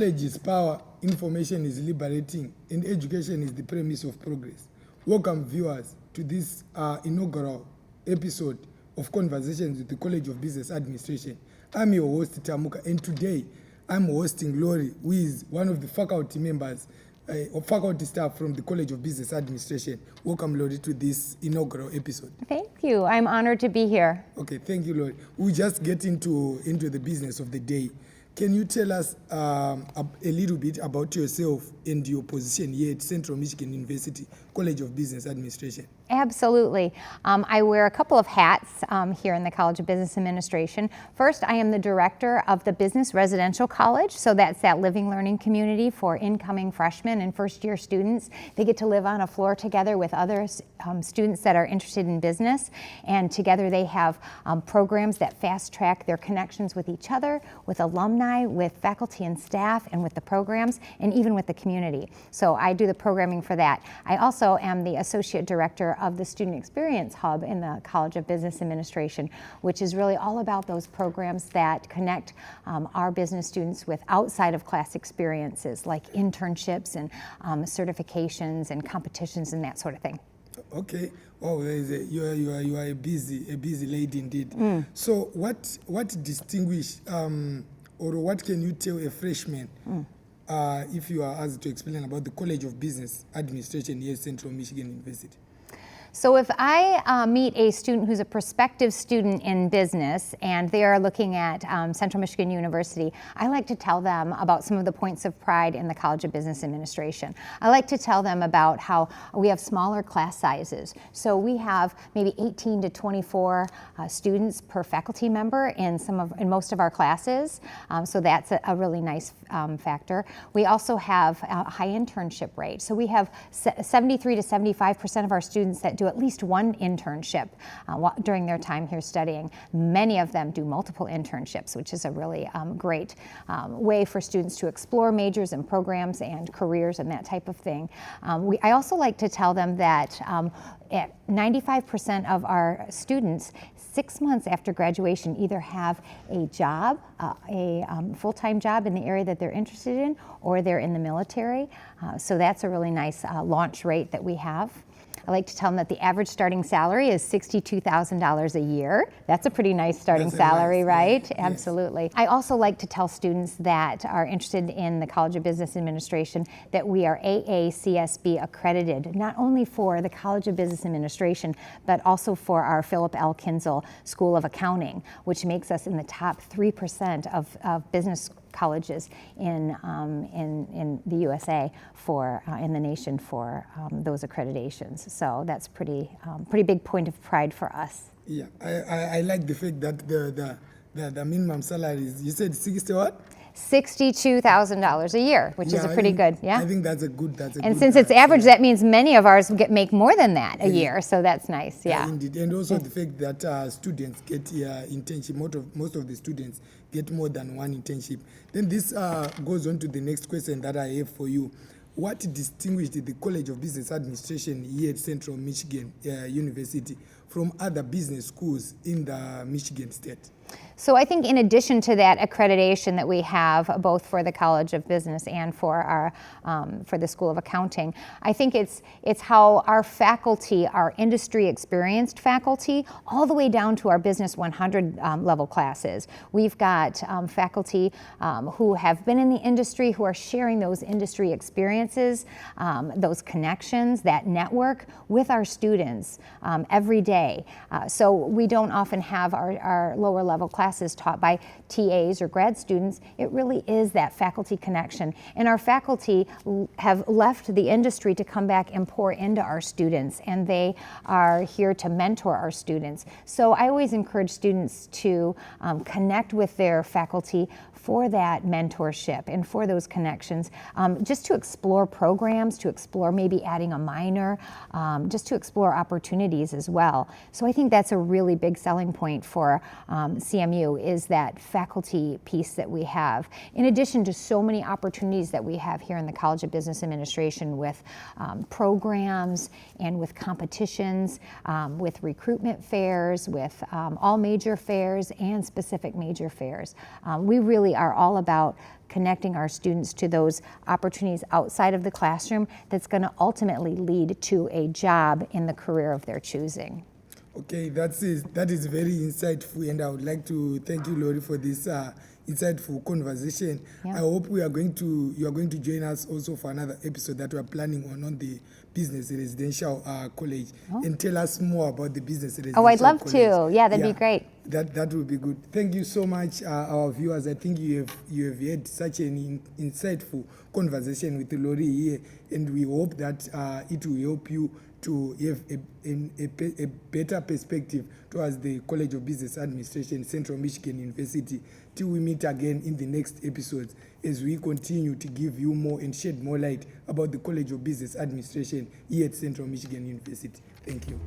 Knowledge is power, information is liberating, and education is the premise of progress. Welcome, viewers, to this inaugural episode of Conversations with the College of Business Administration. I'm your host, Tamuka, and today I'm hosting Lori, who is one of the faculty members or faculty staff from the College of Business Administration. Welcome, Lori, to this inaugural episode. Thank you. I'm honored to be here. Okay, thank you, Lori. We'll just get into the business of the day. Can you tell us a little bit about yourself and your position here at Central Michigan University College of Business Administration? Absolutely. I wear a couple of hats here in the College of Business Administration. First, I am the director of the Business Residential College, so that's that living learning community for incoming freshmen and first-year students. They get to live on a floor together with other students that are interested in business, and together they have programs that fast-track their connections with each other, with alumni, with faculty and staff, and with the programs, and even with the community. So I do the programming for that. I also am the associate director of the Student Experience Hub in the College of Business Administration, which is really all about those programs that connect our business students with outside of class experiences like internships and certifications and competitions and that sort of thing. Okay. Oh, you are a busy lady indeed. So what distinguish or what can you tell a freshman if you are asked to explain about the College of Business Administration here at Central Michigan University? So if I meet a student who's a prospective student in business and they are looking at Central Michigan University, I like to tell them about some of the points of pride in the College of Business Administration. I like to tell them about how we have smaller class sizes. So we have maybe 18 to 24 students per faculty member in most of our classes. So that's a really nice factor. We also have a high internship rate. So we have 73 to 75% of our students that do at least one internship during their time here studying. Many of them do multiple internships, which is a really great way for students to explore majors and programs and careers and that type of thing. I also like to tell them that at 95% of our students, 6 months after graduation, either have a job, a full-time job in the area that they're interested in, or they're in the military. So that's a really nice launch rate that we have. I like to tell them that the average starting salary is $62,000 a year. That's a pretty nice starting salary, right? Yes. Absolutely. I also like to tell students that are interested in the College of Business Administration that we are AACSB accredited, not only for the College of Business Administration, but also for our Philip L. Kinzel School of Accounting, which makes us in the top 3% of business colleges in the USA in the nation for those accreditations. So that's pretty big point of pride for us. Yeah, I like the fact that the minimum salary is, you said 60 what? $62,000 a year, which is a pretty good, I think that's a good. And since it's average, that means many of ours make more than that a year, so that's nice, yeah. Indeed, and also the fact that students get internship, most of the students get more than one internship. Then this goes on to the next question that I have for you. What distinguished the College of Business Administration here at Central Michigan University from other business schools in the Michigan state? So I think in addition to that accreditation that we have both for the College of Business and for the School of Accounting, I think it's how our faculty, our industry experienced faculty, all the way down to our Business 100 level classes. We've got faculty who have been in the industry, who are sharing those industry experiences, those connections, that network with our students every day. So we don't often have our lower level classes taught by TAs or grad students. It really is that faculty connection. And our faculty have left the industry to come back and pour into our students, and they are here to mentor our students. So I always encourage students to connect with their faculty for that mentorship and for those connections, just to explore programs, to explore maybe adding a minor, just to explore opportunities as well. So I think that's a really big selling point for CMU is that faculty piece that we have, in addition to so many opportunities that we have here in the College of Business Administration with programs and with competitions, with recruitment fairs, with all major fairs and specific major fairs. We really are all about connecting our students to those opportunities outside of the classroom that's going to ultimately lead to a job in the career of their choosing. Okay, that is very insightful, and I would like to thank you, Lori, for this insightful conversation. Yeah. I hope you are going to join us also for another episode that we are planning on the Business Residential College, and tell us more about the Business Residential I'd love College. to. Yeah, that'd be great. That would be good. Thank you so much, our viewers. I think you have had such an insightful conversation with Lori here, and we hope that it will help you to have a better perspective towards the College of Business Administration, Central Michigan University. Till we meet again in the next episodes, as we continue to give you more and shed more light about the College of Business Administration here at Central Michigan University. Thank you.